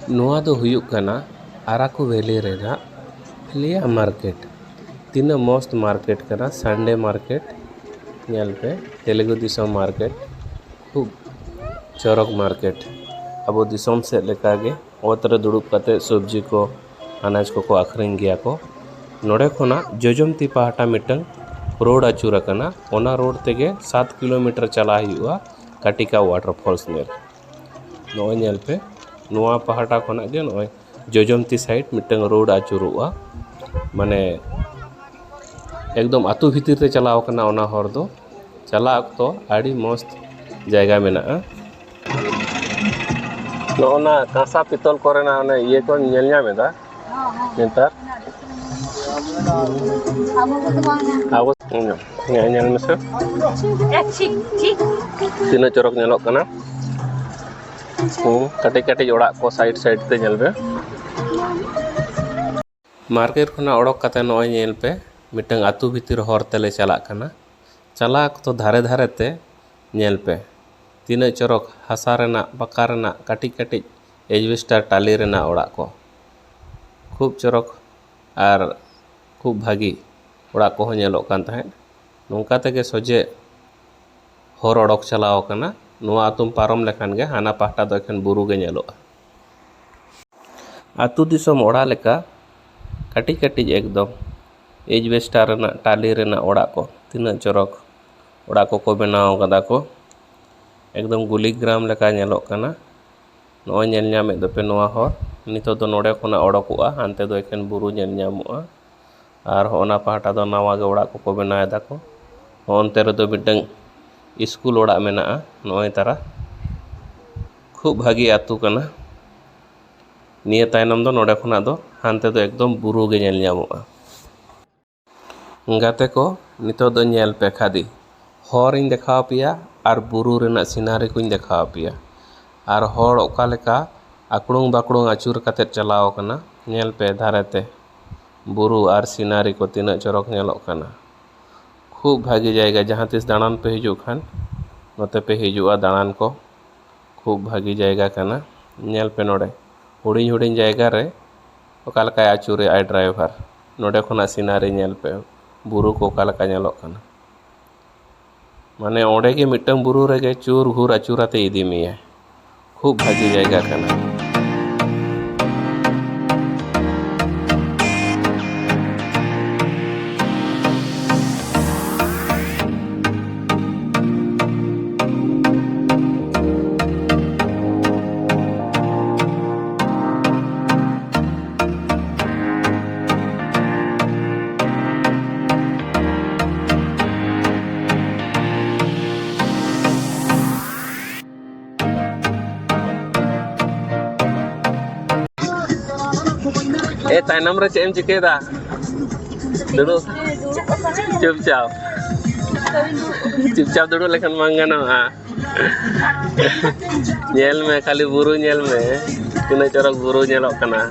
ᱱᱚᱣᱟ ᱫᱚ ᱦᱩᱭᱩᱜ ᱠᱟᱱᱟ ᱟᱨᱟᱠᱩ ᱵᱷᱮᱞᱤ ᱨᱮᱱᱟᱜ ᱯᱷᱞᱤᱭᱟ ᱢᱟᱨᱠᱮᱴ। ᱛᱤᱱᱟᱹᱜ मस्त मार्केट करा संडे मार्केट ᱧᱮᱞ पे तेलुगु दिसोम मार्केट खूब चौरक मार्केट अब दिसोम से लेका गे ओत रे दुड़ुब कते सब्जी को अनाज को आखरिंग गया को नोडे खोना जोजमती पाहटा मिटंग रोड अचूर कना ओना रोड तेगे 7 किलोमीटर चला हुआ काटिका वाटरफॉल्स नेल नोय नेल पे नोआ पाहटा खोना गे नोय जोजमती साइड मिटंग रोड अचूरुआ माने एकदम आतु भीतर ते चलाव कना ओना हर दो चला तो आड़ी मस्त जायगा मेना नोना कांसा पितल कोरेना ओने ये को नेल ᱧᱟᱢᱮᱫᱟ नेतार अब नेल मेसे तीन चरक नेलक कना कटे कटे ओड़ा को साइड साइड ते नेल बे मार्केट खना ओडक कते नय नेल पे मिटंग आतु भीतर हर तेले चला कना चला तो धारे धारे ते नेल पे तीन चरक हासा रेना पक्का रेना काटी काटी एजवेस्टर टाली रेना ओड़ा को खूब चरक और खूब भागी ओड़ा को नेलोक कान तहें नोंका तेगे सोजे हर ओडक चलाव कना नोआ आतुम पारम लेखान गे हाना पाहटा दो एखन बुरु गे नेलोआ आतु दिसोम ओड़ा लेका काटी काटी एकदम एजवेस्टर रेना टाली रेना ओड़ा को तीन चरक ओड़ा को बनाव कदा को एकदम गुली ग्राम लेका नेलोक कना नोय नेल ᱧᱟᱢᱮᱫ ᱫᱚᱯᱮ ᱱᱚᱣᱟ ᱦᱚᱨ ᱱᱤᱛᱚᱜ ᱫᱚ ᱱᱚᱰᱮ ᱠᱷᱚᱱᱟᱜ ᱚᱰᱚᱠᱚᱜᱼᱟ ᱦᱟᱱᱛᱮ ᱫᱚ ᱮᱠᱮᱱ ᱵᱩᱨᱩ ᱧᱮᱞ ᱧᱟᱢᱚᱜᱼᱟ ᱟᱨ ᱚᱱᱟ ᱯᱟᱦᱴᱟ ᱫᱚ ᱱᱟᱣᱟ ᱜᱮ ᱚᱲᱟᱜ ᱠᱚᱠᱚ ᱵᱮᱱᱟᱣᱮᱫᱟ ᱠᱚ ᱚᱱᱛᱮ ᱨᱮᱫᱚ ᱢᱤᱫᱴᱟᱝ स्कूल ओड़ा मेना नय तारा खूब भागी आतु कना निये तायनम दो नोडे खुना दो हानते दो एकदम बुरु गे नेल ᱧᱟᱢᱚᱜᱼᱟ गाते को नितो दो नेल पे खादी हर इन देखाव पिया और बुरु रेना सिनारी को देखाव पिया और हर ओका लेका आकड़ों बाकड़ों आचूर कते चलाव कना नेल पे धारेते बुरु और सिनारी को तीना चरक नेलोक कना खूब भागी जाएगा जहाँ तीस दाड़ान पे हिजू खान नोते पे हिजुआ दाड़ान को खूब भागी जाएगा कना नेल पे नोडे हुडिंग हुडिंग जाएगा रे ओका लेका आचूरे आई ड्राइवर नोडे खुना सिनारी नेल पे बुरु को ओका लेका नेलोक कना माने ओंडे के मिटंग बुरु रेगे चूर घूर आचूराते इदी मिया खूब भागी जाएगा कना ए तायनम रे चेम चिकेदा दुडु चुपचाप दुडु लेखन मांगना नेल में खाली बुरु नेल में तीना चरक बुरु नेलोक कना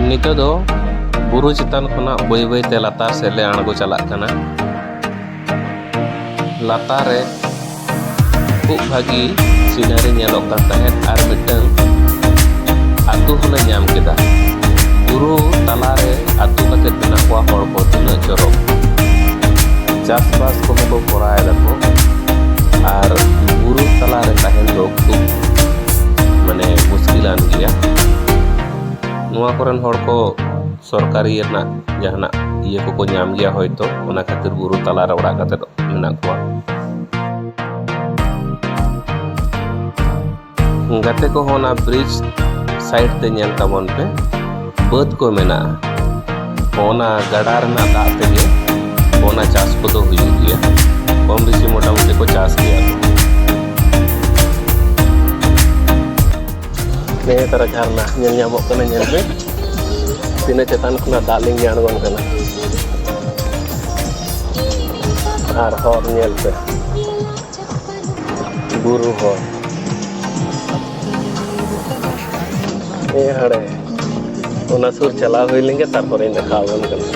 नितो दो बुरु चितान खुना बई बई ते लातार से ले आणगो चला कना लातार रे खूब भागी सिनारी नेलोक कान तहेत आर मिटंग आतु होले ᱧᱟᱢ केदा बुरु तला रे आतु कते बिना को हर को तीना चरक चास बास को को कोराय दको आर बुरु तला रे तहेन दो खूब माने मुश्किलान गया नुआ करन हर को सरकारी ना जहाना ये को ᱧᱟᱢ गया होयतो ओना खातिर बुरु तला रे ओड़ा कते मेना को गाते को होना ब्रिज साइड ते नेल तबन पे बद को मेना ओना गड़ा रना दाग तेगे ओना चाष को तो हुई गया कम बेसी मोटा मोटी को चाष किया ने तरह झरना नेल ᱧᱟᱢᱚᱜ ᱠᱟᱱᱟ ᱧᱮᱞ पे तीन चेतान खुना दालिंग आणगोन कना आर हर नेल पे बुरु हर ए हड़े ओना सुर चला हुई लेंगे तारपर देखावन कना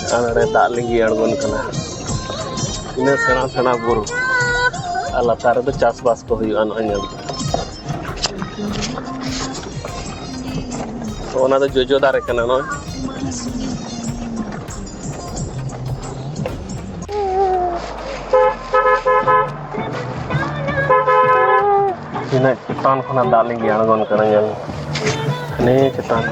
आने दाग लिंगी आड़गोन कना इन सेना सेना बुरु लातार दो चासबास को हुई ओना दो जोजो दारे कना न इन चेतान खुना दाग लिंगी आड़गोन कना ने चेतान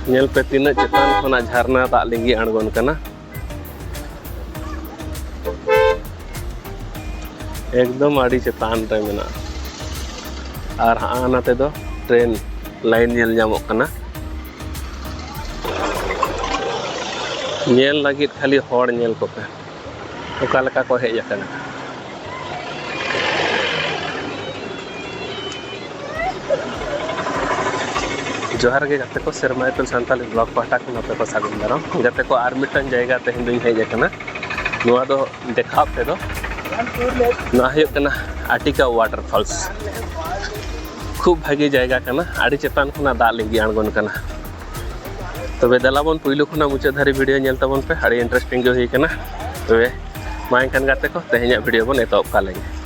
नेल पे तीन चेतान खुना झरना दाग लिंगी आड़गोन कना एकदम आड़ी चेतान रे मेना और हाँ नाते दो ट्रेन लाइन नेल ᱧᱟᱢᱚᱜ कना नेल लगित खाली हॉड़ नेल को पे ओका लका को हेज आकना जोहार के गाते को सेरमा एपल सान्ताली ब्लॉग पाटा को पे को सागुन दाराम गाते को आर मिटन जायगा ते हिंदुई हेज आकना नोआ दो देखाव पे दो ना हुयुग कना आटिका वाटरफॉल्स खूब भागी जायगा कना आड़ी चेतान खुना दाग लिंगी आणगोन कना तबे दलाबन पुइलु खुना मुचाद धारी वीडियो नेल तबन पे आड़ी इंटरेस्टिंग जो हुई कना तबे मा एनखान गाते को तेहेñाग वीडियो बन एतोहब का लेंगे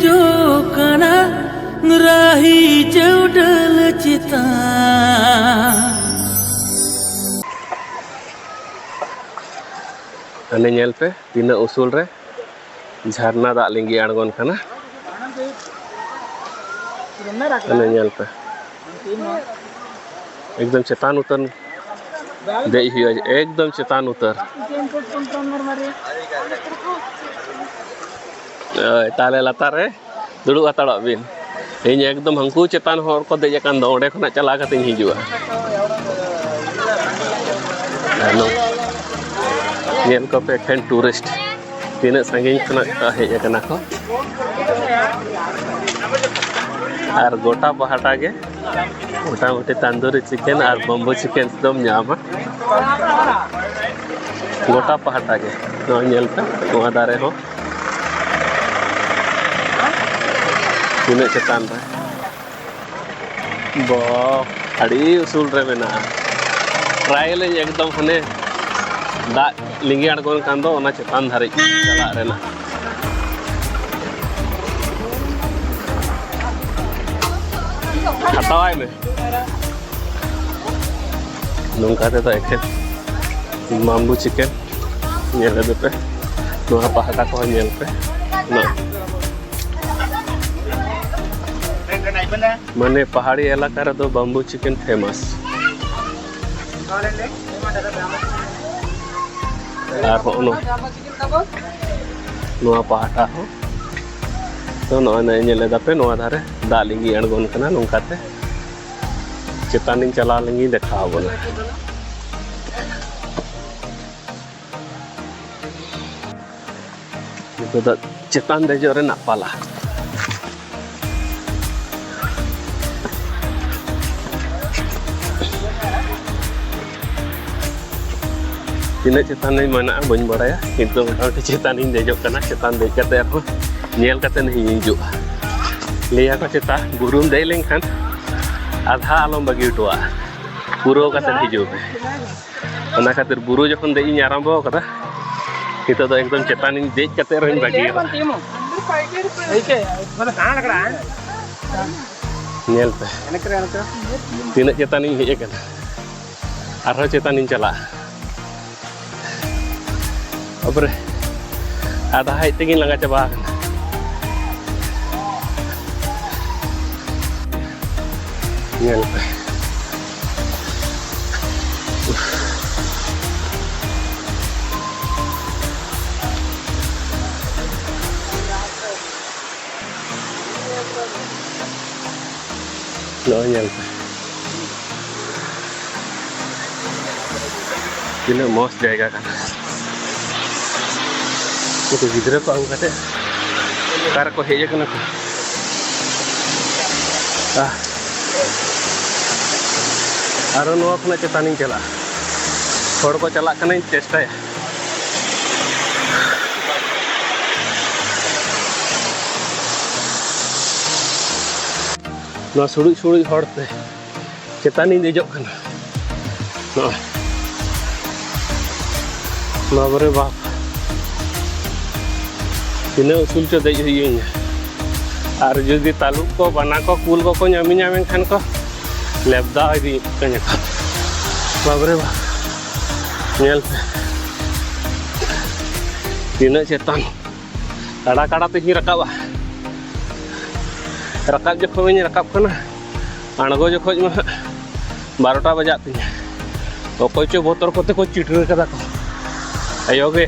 जो कना राही चौडल चिता अने नेल पे तीन उसूल रे झरना दाग लिंगी आड़गोन कना अने नेल पे एकदम चेतान उतर दे हुआ एकदम चेतान उतर ताले लातार रे दुड़ू हताड़ा बिन इन एकदम हंकू चेतान हर को देज कान दो ओंडे खना चला कते हिजुआ नेल को पे एखन टूरिस्ट तीन संगिन खना हेज कना को और गोटा पहाटा के मोटा मोटी तंदूरी चिकन और बम्बू चिकन एकदम ᱧᱟᱢᱟ गोटा पहाटा के नो नेल पे नोआ दारे हो तीन चेतान रे बो अड़ी उसूल रे मेना ट्रायल एकदम हने दाग लिंगी आड़गोन कान दो ओना चेतान धारे चला रेना हटावाय में नोंका ते तो एखे बम्बू चिकन नेल पे नोआ पहाटा को नेल पे ना मने पहाड़ी इलाका रे दो बम्बू चिकन फेमस और होनो नोआ पहाटा हो तो नोआ नेले दापे नोआ धारे दाग लिंगी आड़गोन कना नोंकाते चेतान चला लिंगी देखाव बोला Itu dah cetan dejok renak pala. Tina cetan ni mana bañ baraya. Itu kalau cetan ini dejok karena cetan dej kata aku nyel kata ni hinjuk. Lihat aku cetan burung dej lengkan. Adha alom bagi tua. Buru kata hijau. Karena kata buru jokon dej nyaram bawa kata. Kita tuh एकदम cetan ini dej kata orang bagi. Nyel pe. Tina cetan ini hijau kan. Arah cetan ini cala. Obre, ada hai tingin lang coba. Nyel. No nyel. Ini mos jaga kan. Itu gidra ko ang kate kar ko heje kana ko aro no khona chetaning chala hor ko chalak kana chesta ya no suri hor te chetaning dejok kana no bare bap Ini usul co dej huyunya. Ar jodi taluk ko bana ko kul ko nyami kan ko lebda di kanya ko. Babre ba. Nyel pe. Dina cetan. Kada te hi rakab. Rakab jokho ni rakab kana. Ango jokho ma 12टा बजा तिnya. Okoy cho botor kote ko chitru kada ko. Ayoge.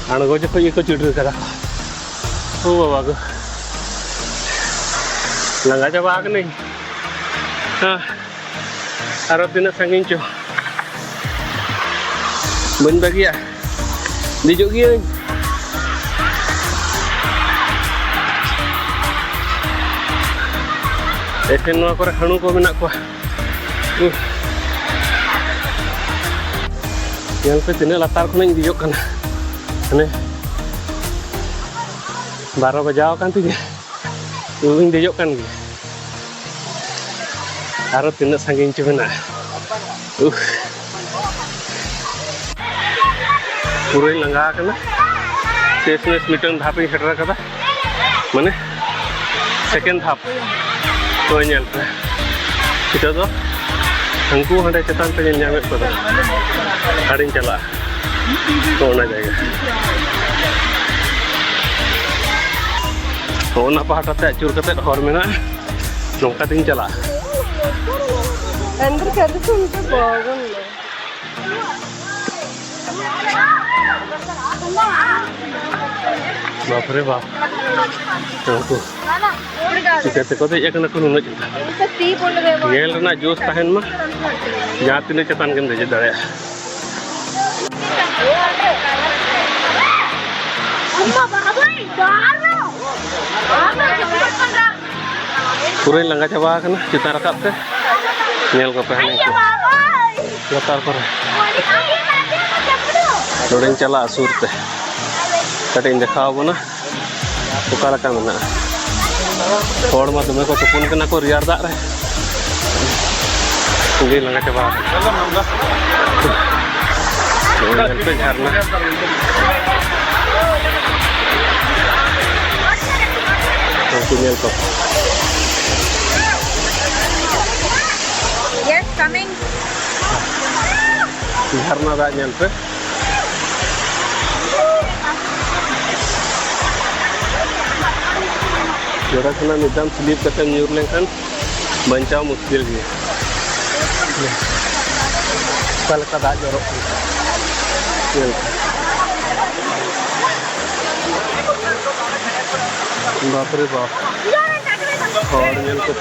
Ango jokho iko chitru kada. Oh bagus. Langga coba ke nih. Harap tina sangin co. Ben bagi ya. Di jogi. Esen noa kore hanu ko menak ko. Yang pe tina latar ko nang dijok kana. Ane. 12 bajau kan tuh ya. Uling dejok kan gitu. Harus tindak sangking cuma. Pura langga kan? Sesnes meeting dhap ini heter kata. Mana? Second dhap. Tuh nyel. Kita tuh. Angku ada cetan pengen nyampe pada. Harin cala. Tuh na jaga. Oh, napa hata acur kata hor mena, nongka ting cala. Andar kata sunte bagun lo. Bapre bap. Tunggu. Jika sekolah ya kena kuno nggak juga. Gel na jus tahan mah. Jatin cetan kan deh dari. Pura langga coba kan kita rakap ke nyel ke pehang itu latar pura loren cala asur teh kata indah kau na ukara kan mana hor mah tuh ko tupun kena ko riar dak re ini langga coba loren pe jarna nyel ko. Yes, coming. Harna dah nyampe. Jora kena nidam slip kata nyur lengkan, bancau muskil dia. Kalau kata jorok. Bapre bap. और ये तो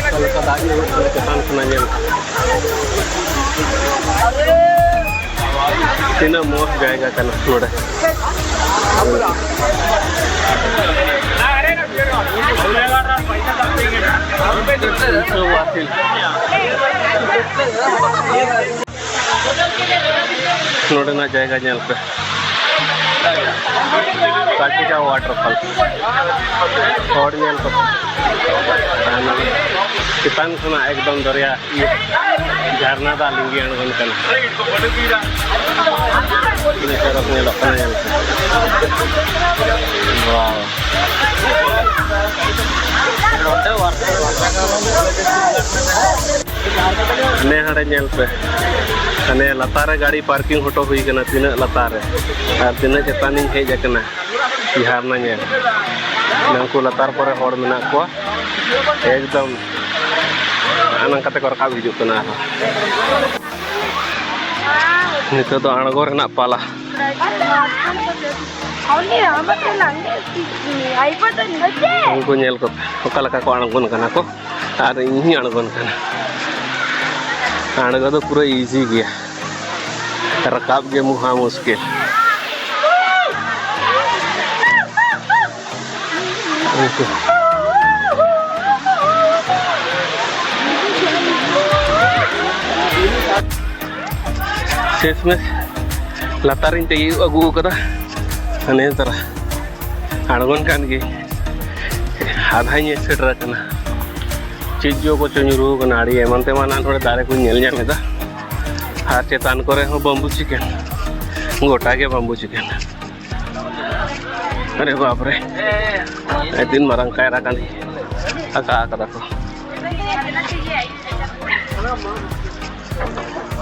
kalau kata dia itu ketan kena nyel. तीना मोस जाएगा कना नोड़े नोड़े ना जाएगा jail पे काटिका वाटरफॉल और जेल पे चितान खुना एकदम दरिया झरना दा लिंगी अणगन कना ini ceroknya lokal ya. Wow. Ini ada nyel pe. Ini latar गाड़ी पार्किंग होटो हुई कना तीना लातार है तीना चेतानिंग हेज कना बिहार ना nyel नंकु लातार पर हर मेना को एकदम anang kate ko rakab hijuk kena nito to aᱬगो renak pala uनको nyel ko oka leka ko aᱬगोन kana ko ar ini aᱬगोन kana aᱬगो तो पूरा इजी गया rakab ge muha muskil शेषमेश लातारिन ते अगू कदा अने तरा आणगोन कान गे आधा ने सेटर कना चिजो को चुरुरु कना आड़ी एमन तेमान नोडे दारे को नेल ᱧᱟᱢᱮᱫᱟ हार चेतान करे हो बम्बू चिकन गोटा के बम्बू चिकन अरे बाप रे दिन मारंग कायरा कानी आका आका को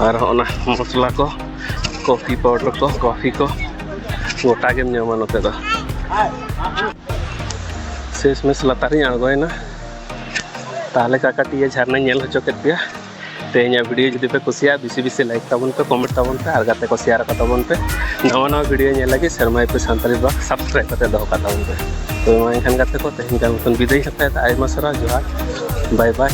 और होना मसला को कॉफी पाउडर को कॉफी को गोटा के ᱧᱟᱢᱟ नोते दा शेष में लातारी आᱬगोयना ताले का काटिया झरना ñel होचो केत पे तेहना वीडियो जुदी पे कुसिया बिसी बिसी लाइक ताबन पे कमेंट ताबन पे और गाते को शेयर ताबन पे नवा नवा वीडियो ñel लगी शर्मा पे सानताली ब्लॉग सब्सक्राइब करते दो का ताबन पे तो मा एनखान गाते को तेहन का मतन विदाई हते आयमा सरा जोहार बाय बाय।